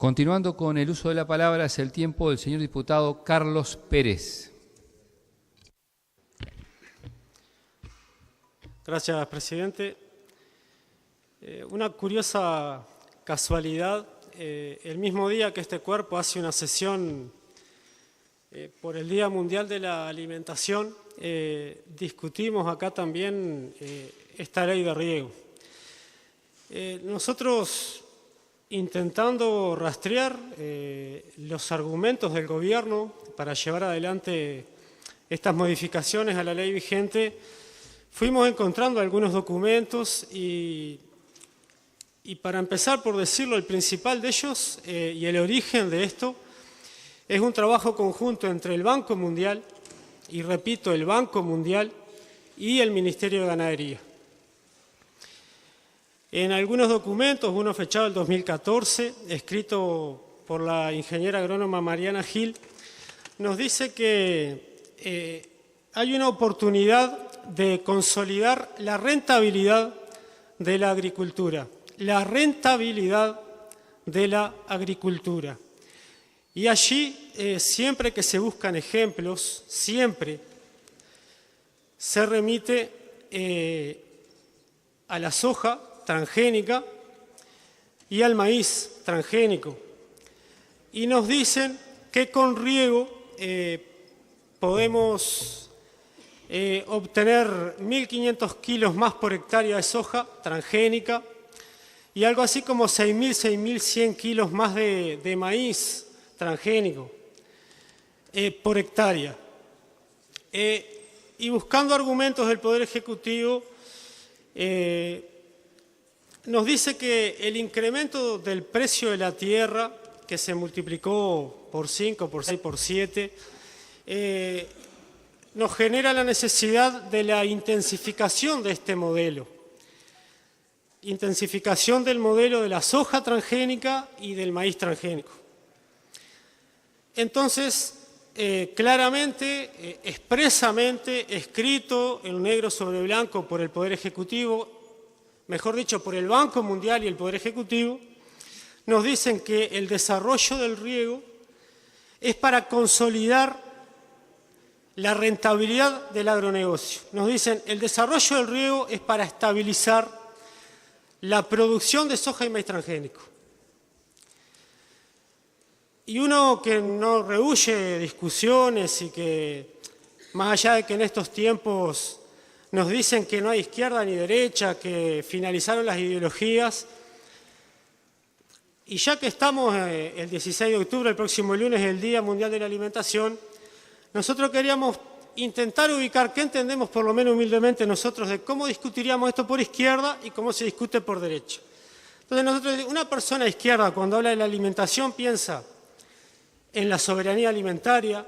Continuando con el uso de la palabra, es el tiempo del señor diputado Carlos Pérez. Gracias, presidente. Una curiosa casualidad, el mismo día que este cuerpo hace una sesión por el Día Mundial de la Alimentación, discutimos acá también esta ley de riego. Nosotros, intentando rastrear los argumentos del gobierno para llevar adelante estas modificaciones a la ley vigente, fuimos encontrando algunos documentos y para empezar por decirlo, el principal de ellos y el origen de esto es un trabajo conjunto entre el Banco Mundial, y repito, el Banco Mundial y el Ministerio de Ganadería. En algunos documentos, uno fechado el 2014, escrito por la ingeniera agrónoma Mariana Gil, nos dice que hay una oportunidad de consolidar la rentabilidad de la agricultura. La rentabilidad de la agricultura. Y allí, siempre que se buscan ejemplos, siempre se remite a la soja transgénica y al maíz transgénico. Y nos dicen que con riego podemos obtener 1.500 kilos más por hectárea de soja transgénica y algo así como 6.100 kilos más de maíz transgénico por hectárea. Y buscando argumentos del Poder Ejecutivo, nos dice que el incremento del precio de la tierra, que se multiplicó por 5, por 6, por 7, nos genera la necesidad de la intensificación de este modelo. Intensificación del modelo de la soja transgénica y del maíz transgénico. Entonces, claramente, expresamente, escrito en negro sobre blanco por el Poder Ejecutivo, mejor dicho, por el Banco Mundial y el Poder Ejecutivo, nos dicen que el desarrollo del riego es para consolidar la rentabilidad del agronegocio. Nos dicen el desarrollo del riego es para estabilizar la producción de soja y maíz transgénico. Y uno que no rehúye discusiones y que, más allá de que en estos tiempos nos dicen que no hay izquierda ni derecha, que finalizaron las ideologías, y ya que estamos el 16 de octubre, el próximo lunes, el Día Mundial de la Alimentación, nosotros queríamos intentar ubicar qué entendemos, por lo menos humildemente nosotros, de cómo discutiríamos esto por izquierda y cómo se discute por derecha. Entonces nosotros, una persona izquierda cuando habla de la alimentación piensa en la soberanía alimentaria,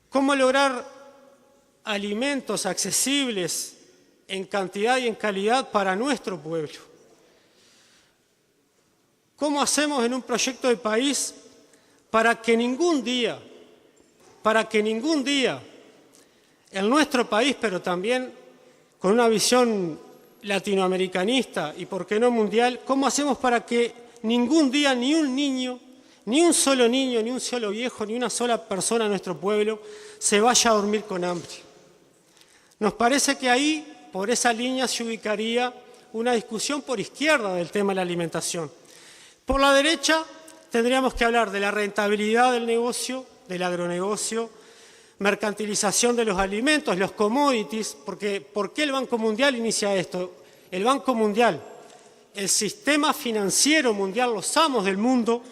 cómo lograr alimentos accesibles en cantidad y en calidad para nuestro pueblo. ¿Cómo hacemos en un proyecto de país para que ningún día en nuestro país, pero también con una visión latinoamericanista y por qué no mundial, cómo hacemos para que ningún día ni un niño, ni un solo niño, ni un solo viejo, ni una sola persona en nuestro pueblo se vaya a dormir con hambre? Nos parece que ahí, por esa línea, se ubicaría una discusión por izquierda del tema de la alimentación. Por la derecha, tendríamos que hablar de la rentabilidad del negocio, del agronegocio, mercantilización de los alimentos, los commodities, porque ¿por qué el Banco Mundial inicia esto? El Banco Mundial, el sistema financiero mundial, los amos del mundo,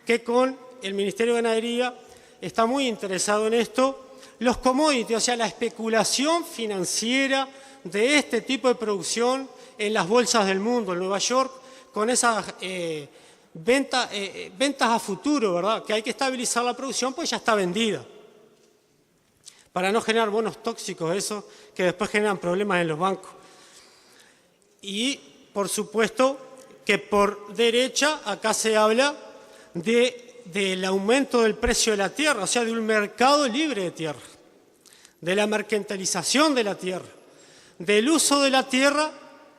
que con el Ministerio de Ganadería está muy interesado en esto, los commodities, o sea, la especulación financiera de este tipo de producción en las bolsas del mundo, en Nueva York, con esas ventas a futuro, ¿verdad? Que hay que estabilizar la producción, pues ya está vendida. Para no generar bonos tóxicos, eso, que después generan problemas en los bancos. Y, por supuesto, que por derecha, acá se habla del aumento del precio de la tierra, o sea, de un mercado libre de tierra, de la mercantilización de la tierra, del uso de la tierra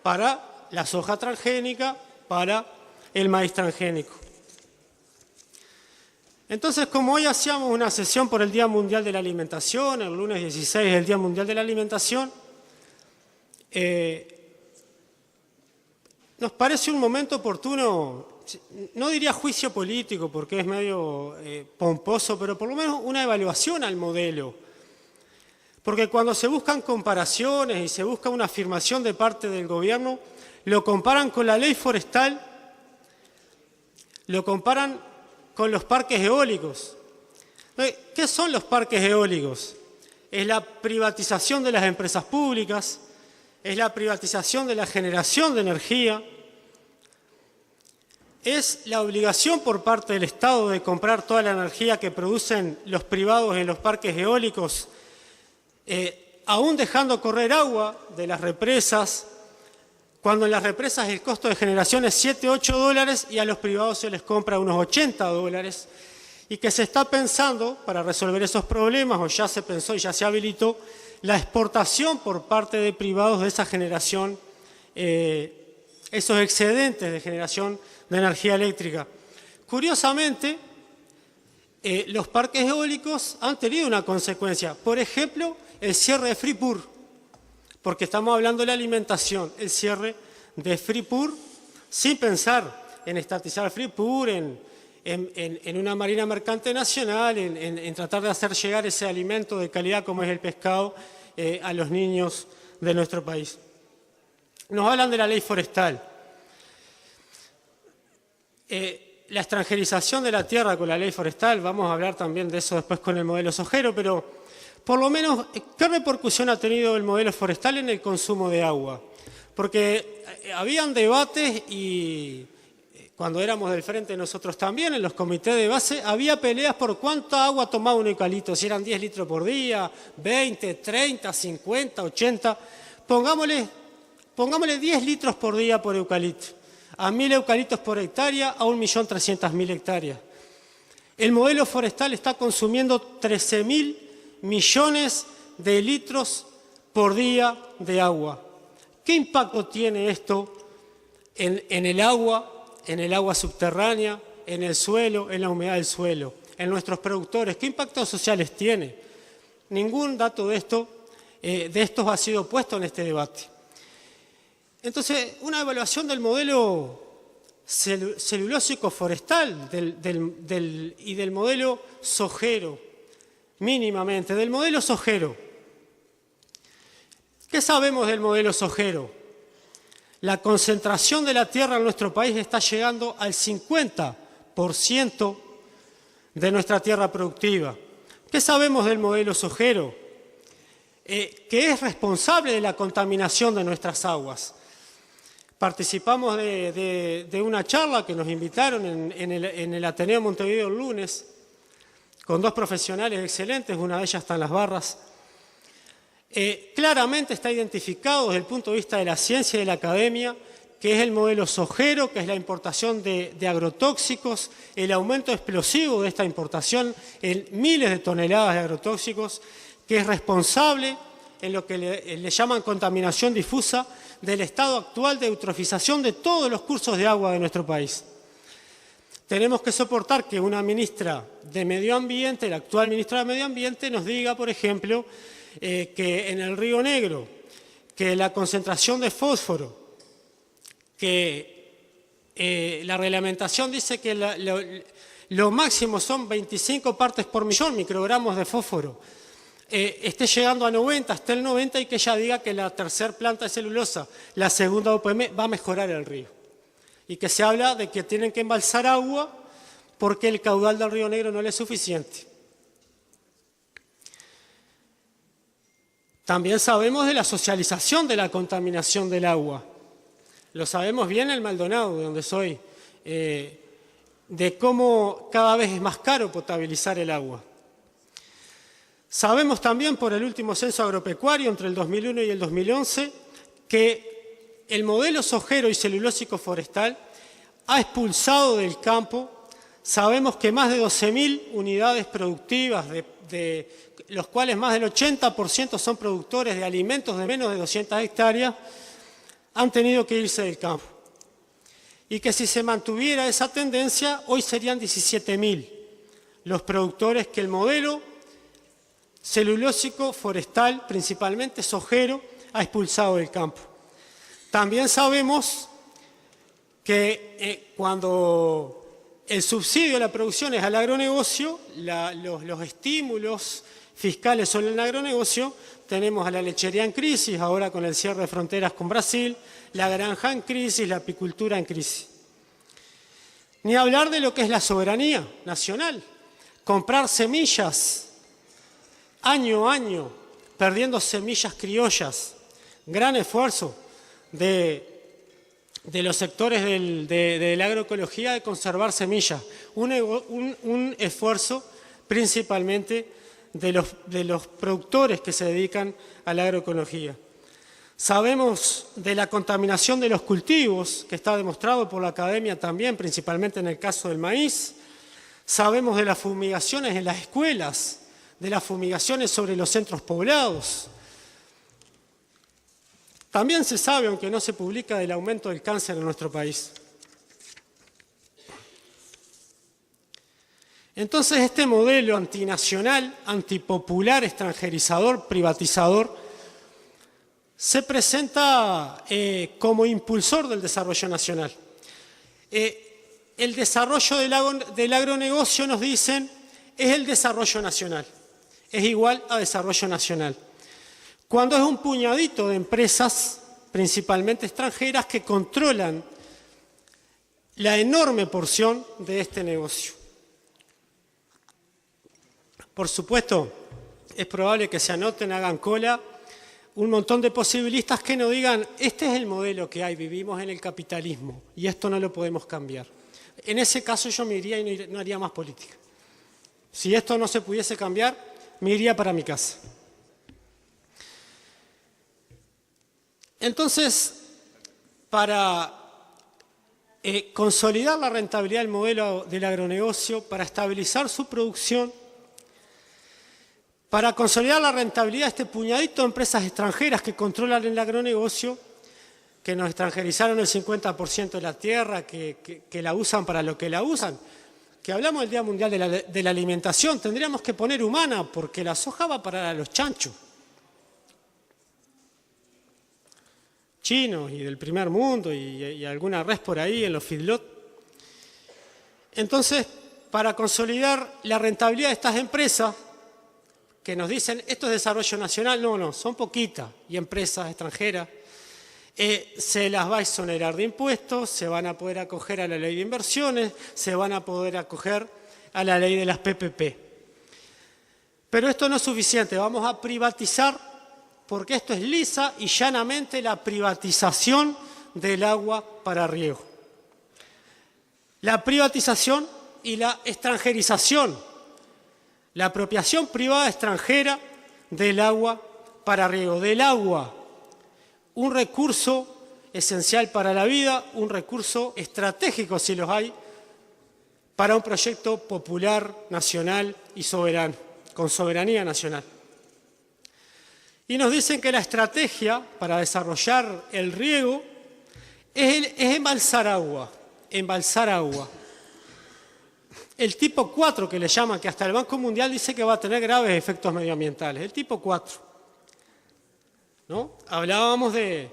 para la soja transgénica, para el maíz transgénico. Entonces, como hoy hacíamos una sesión por el Día Mundial de la Alimentación, el lunes 16 es el Día Mundial de la Alimentación, nos parece un momento oportuno, no diría juicio político porque es medio pomposo, pero por lo menos una evaluación al modelo. Porque cuando se buscan comparaciones y se busca una afirmación de parte del gobierno, lo comparan con la ley forestal, lo comparan con los parques eólicos. ¿Qué son los parques eólicos? Es la privatización de las empresas públicas, es la privatización de la generación de energía, es la obligación por parte del Estado de comprar toda la energía que producen los privados en los parques eólicos, aún dejando correr agua de las represas, cuando en las represas el costo de generación es 7, 8 dólares y a los privados se les compra unos 80 dólares, y que se está pensando, para resolver esos problemas, o ya se pensó y ya se habilitó, la exportación por parte de privados de esa generación, esos excedentes de generación de energía eléctrica. Curiosamente, los parques eólicos han tenido una consecuencia. Por ejemplo, el cierre de Freeport, porque estamos hablando de la alimentación, el cierre de Freeport, sin pensar en estatizar Freeport, en una marina mercante nacional, en tratar de hacer llegar ese alimento de calidad como es el pescado a los niños de nuestro país. Nos hablan de la ley forestal. La extranjerización de la tierra con la ley forestal, vamos a hablar también de eso después con el modelo sojero, pero por lo menos, ¿qué repercusión ha tenido el modelo forestal en el consumo de agua? Porque habían debates y cuando éramos del frente nosotros también, en los comités de base, había peleas por cuánta agua tomaba un eucalipto, si eran 10 litros por día, 20, 30, 50, 80, pongámosle 10 litros por día por eucalipto, a 1.000 eucaliptos por hectárea, a 1.300.000 hectáreas. El modelo forestal está consumiendo 13.000 millones de litros por día de agua. ¿Qué impacto tiene esto en el agua subterránea, en el suelo, en la humedad del suelo, en nuestros productores? ¿Qué impactos sociales tiene? Ningún dato de estos ha sido puesto en este debate. Entonces, una evaluación del modelo celulósico forestal y del modelo sojero, mínimamente, del modelo sojero. ¿Qué sabemos del modelo sojero? La concentración de la tierra en nuestro país está llegando al 50% de nuestra tierra productiva. ¿Qué sabemos del modelo sojero? Que es responsable de la contaminación de nuestras aguas. Participamos de una charla que nos invitaron en el Ateneo Montevideo el lunes, con 2 profesionales excelentes, una de ellas está en las barras. Claramente está identificado desde el punto de vista de la ciencia y de la academia que es el modelo sojero, que es la importación de agrotóxicos, el aumento explosivo de esta importación en miles de toneladas de agrotóxicos, que es responsable en lo que le llaman contaminación difusa del estado actual de eutrofización de todos los cursos de agua de nuestro país. Tenemos que soportar que una ministra de Medio Ambiente, la actual ministra de Medio Ambiente, nos diga, por ejemplo, que en el Río Negro, que la concentración de fósforo, que la reglamentación dice que lo máximo son 25 partes por millón microgramos de fósforo, esté llegando a 90, hasta el 90, y que ella diga que la tercera planta de celulosa, la segunda UPM, va a mejorar el río. Y que se habla de que tienen que embalsar agua porque el caudal del Río Negro no le es suficiente. También sabemos de la socialización de la contaminación del agua. Lo sabemos bien en el Maldonado, de donde soy, de cómo cada vez es más caro potabilizar el agua. Sabemos también por el último censo agropecuario entre el 2001 y el 2011 que el modelo sojero y celulósico forestal ha expulsado del campo, sabemos que más de 12.000 unidades productivas, de los cuales más del 80% son productores de alimentos de menos de 200 hectáreas, han tenido que irse del campo. Y que si se mantuviera esa tendencia, hoy serían 17.000. los productores que el modelo celulósico forestal, principalmente sojero, ha expulsado del campo. También sabemos que cuando el subsidio a la producción es al agronegocio, los estímulos fiscales sobre el agronegocio, tenemos a la lechería en crisis, ahora con el cierre de fronteras con Brasil, la granja en crisis, la apicultura en crisis. Ni hablar de lo que es la soberanía nacional. Comprar semillas año a año, perdiendo semillas criollas. Gran esfuerzo de los sectores de la agroecología de conservar semillas. Un esfuerzo principalmente de los productores que se dedican a la agroecología. Sabemos de la contaminación de los cultivos, que está demostrado por la academia también, principalmente en el caso del maíz. Sabemos de las fumigaciones en las escuelas, de las fumigaciones sobre los centros poblados. También se sabe, aunque no se publica, del aumento del cáncer en nuestro país. Entonces, este modelo antinacional, antipopular, extranjerizador, privatizador, se presenta como impulsor del desarrollo nacional. El desarrollo del agronegocio, nos dicen, es el desarrollo nacional, es igual a desarrollo nacional. Cuando es un puñadito de empresas, principalmente extranjeras, que controlan la enorme porción de este negocio. Por supuesto, es probable que se anoten, hagan cola, un montón de posibilistas que nos digan, este es el modelo que hay, vivimos en el capitalismo y esto no lo podemos cambiar. En ese caso yo me iría y no haría más política. Si esto no se pudiese cambiar, me iría para mi casa. Entonces, para consolidar la rentabilidad del modelo del agronegocio, para estabilizar su producción, para consolidar la rentabilidad de este puñadito de empresas extranjeras que controlan el agronegocio, que nos extranjerizaron el 50% de la tierra, que la usan para lo que la usan, que hablamos del Día Mundial de la Alimentación, tendríamos que poner humana, porque la soja va para los chanchos chinos y del primer mundo y alguna res por ahí en los feedlot. Entonces, para consolidar la rentabilidad de estas empresas, que nos dicen, esto es desarrollo nacional, no, son poquitas, y empresas extranjeras, se las va a exonerar de impuestos, se van a poder acoger a la ley de inversiones, se van a poder acoger a la ley de las PPP. Pero esto no es suficiente, vamos a privatizar, porque esto es lisa y llanamente la privatización del agua para riego. La privatización y la extranjerización, la apropiación privada extranjera del agua para riego. Del agua, un recurso esencial para la vida, un recurso estratégico, si los hay, para un proyecto popular, nacional y soberano, con soberanía nacional. Y nos dicen que la estrategia para desarrollar el riego es embalsar agua, El tipo 4 que le llaman, que hasta el Banco Mundial dice que va a tener graves efectos medioambientales, el tipo 4. ¿No? Hablábamos del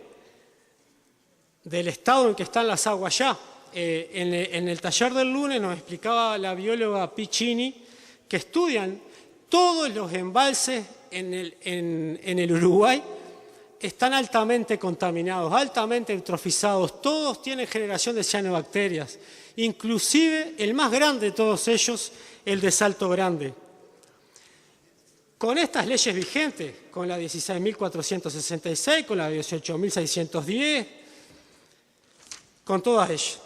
estado en que están las aguas ya. En el taller del lunes nos explicaba la bióloga Piccini que estudian todos los embalses en el Uruguay, están altamente contaminados, altamente eutrofizados, todos tienen generación de cianobacterias. Inclusive el más grande de todos ellos, el de Salto Grande. Con estas leyes vigentes, con la 16.466, con la 18.610, con todas ellas.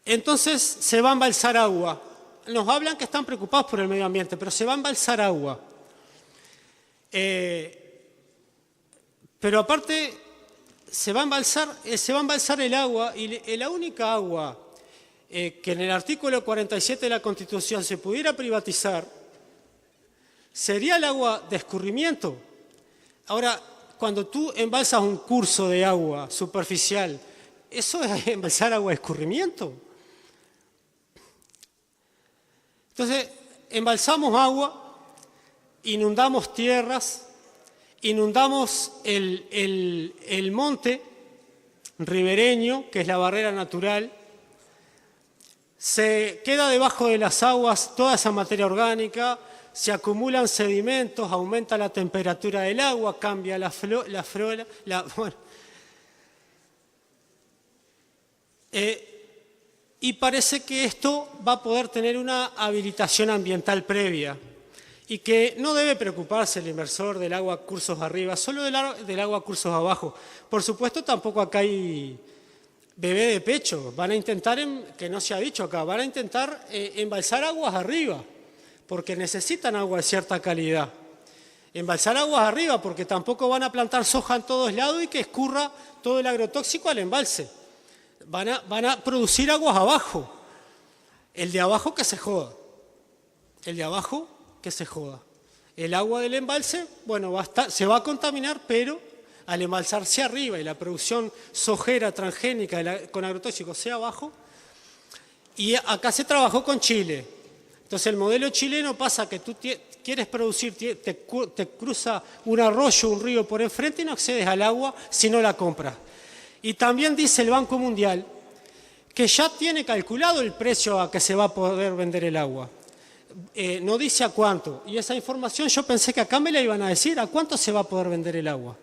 Entonces se va a embalsar agua. Nos hablan que están preocupados por el medio ambiente, pero se va a embalsar agua. Pero aparte se va a embalsar el agua y la única agua que en el artículo 47 de la Constitución se pudiera privatizar sería el agua de escurrimiento. Ahora, cuando tú embalsas un curso de agua superficial, ¿eso es embalsar agua de escurrimiento? Entonces, embalsamos agua, inundamos tierras, inundamos el monte ribereño, que es la barrera natural. Se queda debajo de las aguas toda esa materia orgánica, se acumulan sedimentos, aumenta la temperatura del agua, cambia la flora. Y parece que esto va a poder tener una habilitación ambiental previa y que no debe preocuparse el inversor del agua cursos arriba, solo del agua cursos abajo. Por supuesto, tampoco acá hay bebé de pecho. Van a intentar, que no se ha dicho acá, van a intentar embalsar aguas arriba, porque necesitan agua de cierta calidad. Embalsar aguas arriba, porque tampoco van a plantar soja en todos lados y que escurra todo el agrotóxico al embalse. Van a producir aguas abajo. El de abajo que se joda. El de abajo que se joda. El agua del embalse, bueno, se va a contaminar, pero al embalsarse arriba y la producción sojera transgénica con agrotóxicos sea abajo, y acá se trabajó con Chile. Entonces el modelo chileno pasa que tú quieres producir, te cruza un arroyo, un río por enfrente y no accedes al agua si no la compras. Y también dice el Banco Mundial que ya tiene calculado el precio a que se va a poder vender el agua. No dice a cuánto. Y esa información yo pensé que acá me la iban a decir, ¿a cuánto se va a poder vender el agua?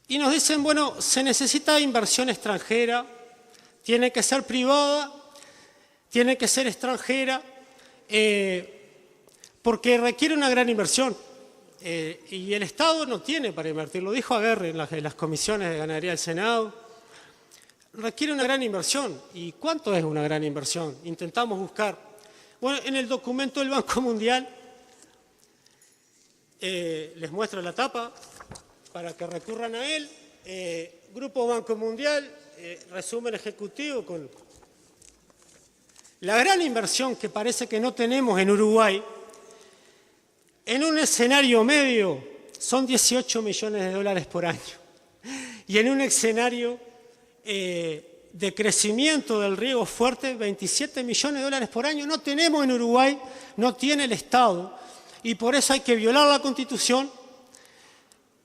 Y nos dicen, bueno, se necesita inversión extranjera, tiene que ser privada, tiene que ser extranjera, porque requiere una gran inversión. Y el Estado no tiene para invertir, lo dijo Aguerre en las comisiones de ganadería del Senado. Requiere una gran inversión. ¿Y cuánto es una gran inversión? Intentamos buscar. Bueno, en el documento del Banco Mundial, les muestro la tapa para que recurran a él. Grupo Banco Mundial, resumen ejecutivo con la gran inversión que parece que no tenemos en Uruguay. En un escenario medio son 18 millones de dólares por año. Y en un escenario de crecimiento del riego fuerte, 27 millones de dólares por año. No tenemos en Uruguay, no tiene el Estado. Y por eso hay que violar la Constitución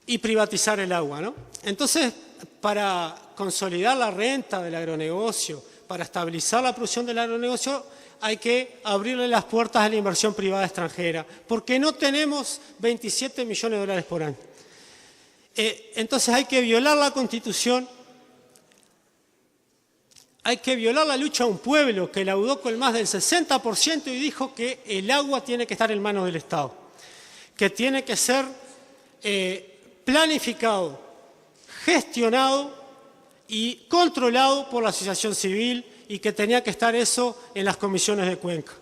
y privatizar el agua, ¿no? Entonces, para consolidar la renta del agronegocio, para estabilizar la producción del agronegocio, hay que abrirle las puertas a la inversión privada extranjera, porque no tenemos 27 millones de dólares por año. Entonces hay que violar la Constitución, hay que violar la lucha a un pueblo que laudó con más del 60% y dijo que el agua tiene que estar en manos del Estado, que tiene que ser planificado, gestionado y controlado por la asociación civil, y que tenía que estar eso en las comisiones de Cuenca.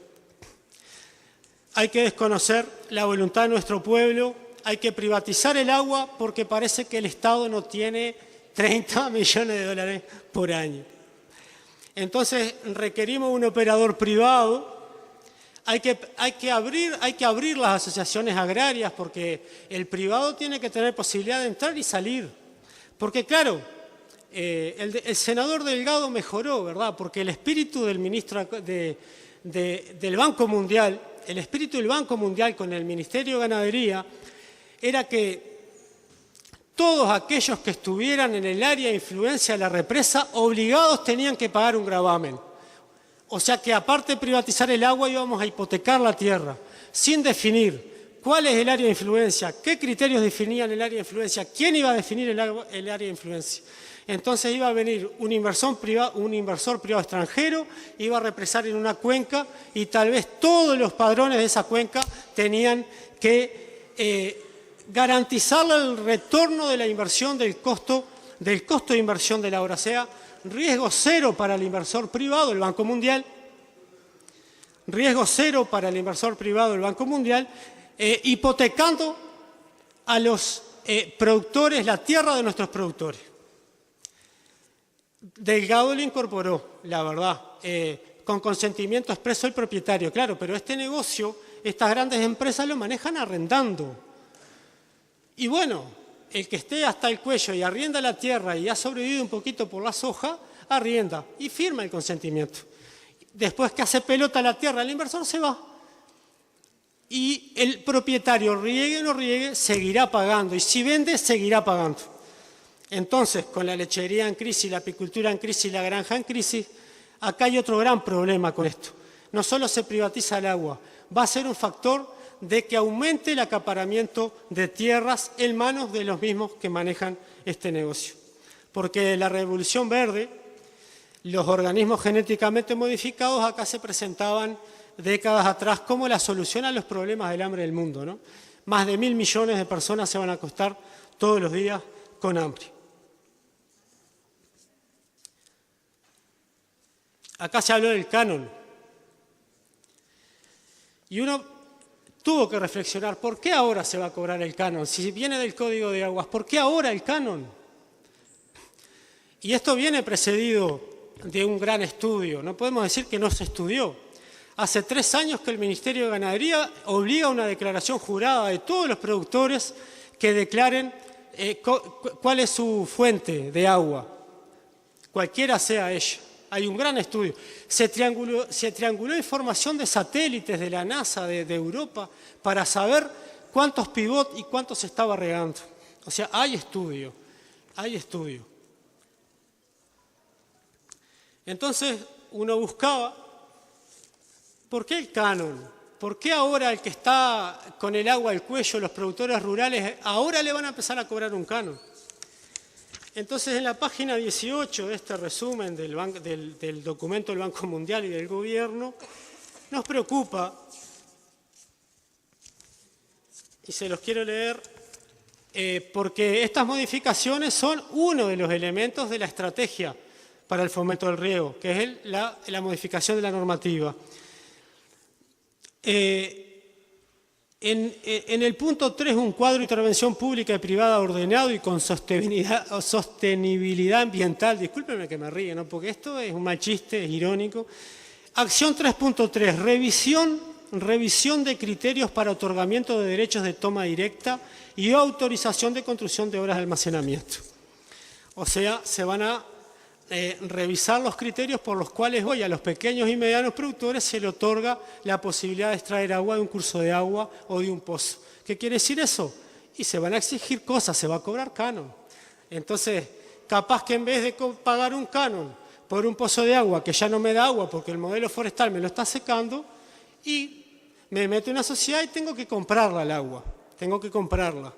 Hay que desconocer la voluntad de nuestro pueblo, hay que privatizar el agua porque parece que el Estado no tiene 30 millones de dólares por año. Entonces requerimos un operador privado, hay que abrir las asociaciones agrarias porque el privado tiene que tener posibilidad de entrar y salir. Porque claro, el senador Delgado mejoró, ¿verdad? Porque el espíritu del ministro del Banco Mundial, el espíritu del Banco Mundial con el Ministerio de Ganadería, era que todos aquellos que estuvieran en el área de influencia de la represa, obligados tenían que pagar un gravamen. O sea que aparte de privatizar el agua, íbamos a hipotecar la tierra, sin definir cuál es el área de influencia, qué criterios definían el área de influencia, quién iba a definir el área de influencia. Entonces iba a venir un inversor privado extranjero, iba a represar en una cuenca y tal vez todos los padrones de esa cuenca tenían que garantizarle el retorno de la inversión del costo de inversión de la obra. O sea, riesgo cero para el inversor privado, el Banco Mundial, riesgo cero para el inversor privado, el Banco Mundial, hipotecando a los productores, la tierra de nuestros productores. Delgado lo incorporó, la verdad, con consentimiento expreso del propietario, claro, pero este negocio, estas grandes empresas lo manejan arrendando. Y bueno, el que esté hasta el cuello y arrienda la tierra y ha sobrevivido un poquito por la soja, arrienda y firma el consentimiento. Después que hace pelota la tierra, el inversor se va. Y el propietario, riegue o no riegue, seguirá pagando. Y si vende, seguirá pagando. Entonces, con la lechería en crisis, la apicultura en crisis, la granja en crisis, acá hay otro gran problema con esto. No solo se privatiza el agua, va a ser un factor de que aumente el acaparamiento de tierras en manos de los mismos que manejan este negocio. Porque la Revolución Verde, los organismos genéticamente modificados acá se presentaban décadas atrás como la solución a los problemas del hambre del mundo, ¿no? Más de 1.000 millones de personas se van a acostar todos los días con hambre. Acá se habló del canon. Y uno tuvo que reflexionar, ¿por qué ahora se va a cobrar el canon? Si viene del Código de Aguas, ¿por qué ahora el canon? Y esto viene precedido de un gran estudio, no podemos decir que no se estudió. Hace 3 años que el Ministerio de Ganadería obliga a una declaración jurada de todos los productores que declaren cuál es su fuente de agua, cualquiera sea ella. Hay un gran estudio. Se trianguló información de satélites de la NASA, de Europa, para saber cuántos pivot y cuántos se estaba regando. O sea, hay estudio, hay estudio. Entonces, uno buscaba, ¿por qué el canon? ¿Por qué ahora el que está con el agua al cuello, los productores rurales, ahora le van a empezar a cobrar un canon? Entonces, en la página 18 de este resumen del documento del Banco Mundial y del Gobierno, nos preocupa, y se los quiero leer, porque estas modificaciones son uno de los elementos de la estrategia para el fomento del riego, que es la modificación de la normativa. En el punto 3, un cuadro de intervención pública y privada ordenado y con sostenibilidad ambiental. Discúlpenme que me ríe, ¿no? Porque esto es un mal chiste, es irónico. Acción 3.3, revisión de criterios para otorgamiento de derechos de toma directa y autorización de construcción de obras de almacenamiento. O sea, se van a revisar los criterios por los cuales hoy a los pequeños y medianos productores se le otorga la posibilidad de extraer agua de un curso de agua o de un pozo. ¿Qué quiere decir eso? Y se van a exigir cosas, se va a cobrar canon. Entonces, capaz que en vez de pagar un canon por un pozo de agua que ya no me da agua porque el modelo forestal me lo está secando, y me meto en una sociedad y tengo que comprarla el agua, tengo que comprarla.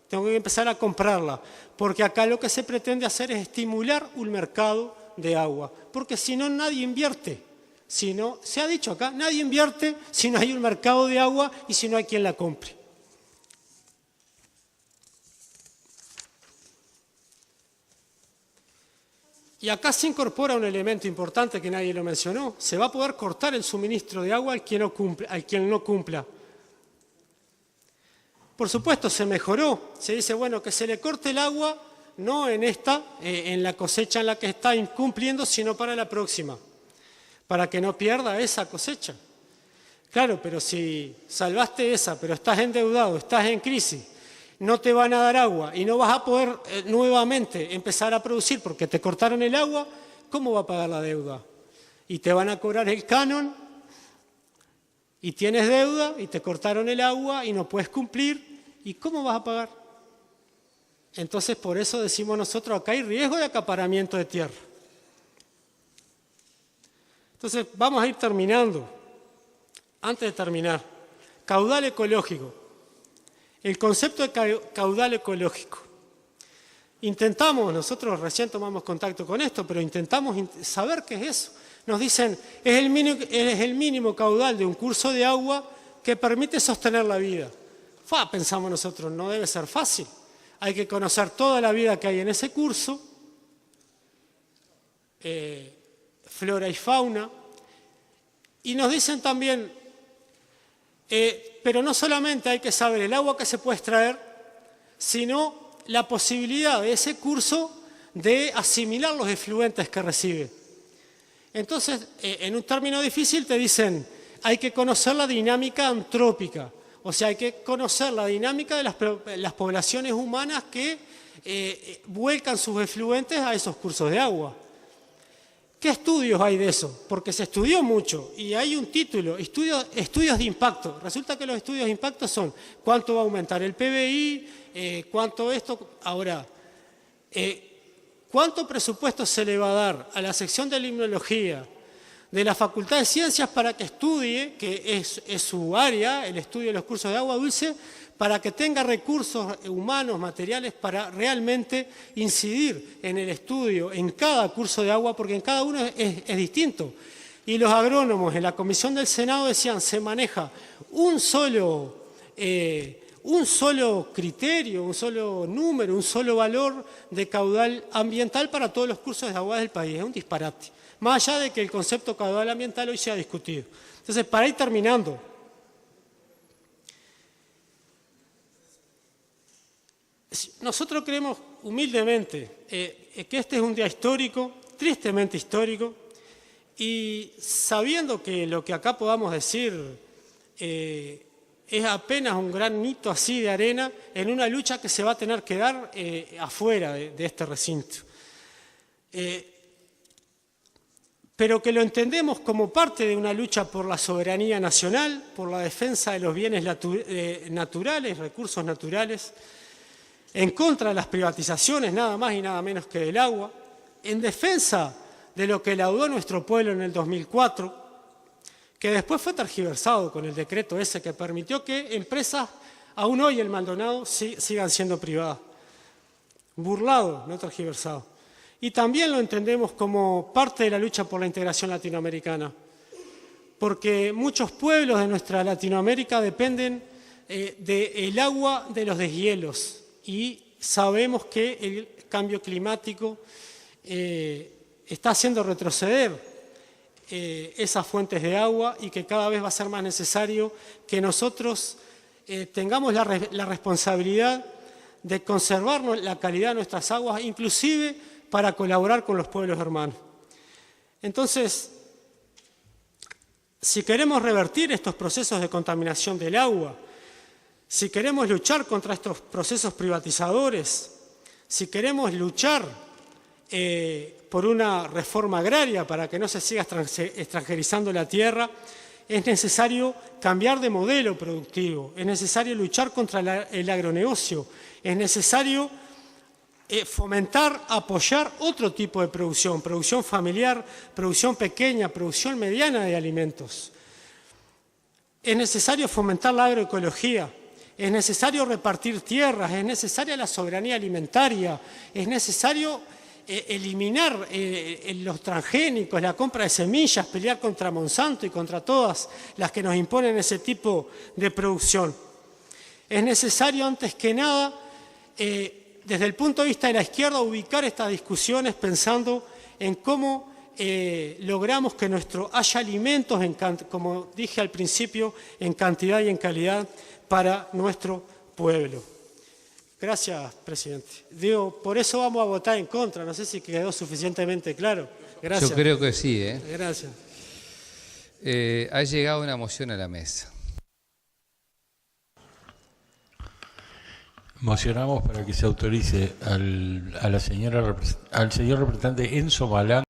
Tengo que empezar a comprarla, porque acá lo que se pretende hacer es estimular un mercado de agua, porque si no nadie invierte. Si no, se ha dicho acá, nadie invierte si no hay un mercado de agua y si no hay quien la compre. Y acá se incorpora un elemento importante que nadie lo mencionó. Se va a poder cortar el suministro de agua al quien no cumpla. Por supuesto, se mejoró. Se dice, bueno, que se le corte el agua, no en la cosecha en la que está incumpliendo, sino para la próxima, para que no pierda esa cosecha. Claro, pero si salvaste esa, pero estás endeudado, estás en crisis, no te van a dar agua y no vas a poder nuevamente empezar a producir porque te cortaron el agua, ¿cómo va a pagar la deuda? Y te van a cobrar el canon y tienes deuda y te cortaron el agua y no puedes cumplir. ¿Y cómo vas a pagar? Entonces, por eso decimos nosotros, acá hay riesgo de acaparamiento de tierra. Entonces, vamos a ir terminando. Antes de terminar, caudal ecológico. El concepto de caudal ecológico. Intentamos, nosotros recién tomamos contacto con esto, pero intentamos saber qué es eso. Nos dicen, es el mínimo caudal de un curso de agua que permite sostener la vida. Pensamos nosotros, no debe ser fácil. Hay que conocer toda la vida que hay en ese curso, flora y fauna. Y nos dicen también, pero no solamente hay que saber el agua que se puede extraer, sino la posibilidad de ese curso de asimilar los efluentes que recibe. Entonces, en un término difícil te dicen, hay que conocer la dinámica antrópica. O sea, hay que conocer la dinámica de las poblaciones humanas que vuelcan sus efluentes a esos cursos de agua. ¿Qué estudios hay de eso? Porque se estudió mucho y hay un título, estudios de impacto. Resulta que los estudios de impacto son cuánto va a aumentar el PBI, cuánto esto. Ahora, ¿cuánto presupuesto se le va a dar a la sección de limnología de la Facultad de Ciencias para que estudie, que es su área, el estudio de los cursos de agua dulce, para que tenga recursos humanos, materiales, para realmente incidir en el estudio, en cada curso de agua, porque en cada uno es distinto? Y los agrónomos en la comisión del Senado decían, se maneja un solo criterio, un solo número, un solo valor de caudal ambiental para todos los cursos de agua del país. Es un disparate. Más allá de que el concepto caudal ambiental hoy sea discutido. Entonces, para ir terminando, nosotros creemos humildemente que este es un día histórico, tristemente histórico, y sabiendo que lo que acá podamos decir es apenas un granito así de arena en una lucha que se va a tener que dar afuera de este recinto. Pero que lo entendemos como parte de una lucha por la soberanía nacional, por la defensa de los bienes naturales, recursos naturales, en contra de las privatizaciones, nada más y nada menos que del agua, en defensa de lo que laudó nuestro pueblo en el 2004, que después fue tergiversado con el decreto ese que permitió que empresas, aún hoy en Maldonado, sigan siendo privadas. Burlado, no tergiversado. Y también lo entendemos como parte de la lucha por la integración latinoamericana, porque muchos pueblos de nuestra Latinoamérica dependen del agua de los deshielos. Y sabemos que el cambio climático está haciendo retroceder esas fuentes de agua y que cada vez va a ser más necesario que nosotros tengamos la responsabilidad de conservar la calidad de nuestras aguas, inclusive para colaborar con los pueblos hermanos. Entonces, si queremos revertir estos procesos de contaminación del agua, si queremos luchar contra estos procesos privatizadores, si queremos luchar por una reforma agraria para que no se siga extranjerizando la tierra, es necesario cambiar de modelo productivo, es necesario luchar contra el agronegocio, es necesario fomentar, apoyar otro tipo de producción familiar, producción pequeña, producción mediana de alimentos. Es necesario fomentar la agroecología. Es necesario repartir tierras, es necesaria la soberanía alimentaria, es necesario eliminar los transgénicos, la compra de semillas, pelear contra Monsanto y contra todas las que nos imponen ese tipo de producción. Es necesario, antes que nada, desde el punto de vista de la izquierda, ubicar estas discusiones pensando en cómo logramos que haya alimentos, como dije al principio, en cantidad y en calidad, para nuestro pueblo. Gracias, presidente. Por eso vamos a votar en contra. No sé si quedó suficientemente claro. Gracias. Yo creo que sí. Gracias. Ha llegado una moción a la mesa. Mocionamos para que se autorice al señor representante Enzo Malán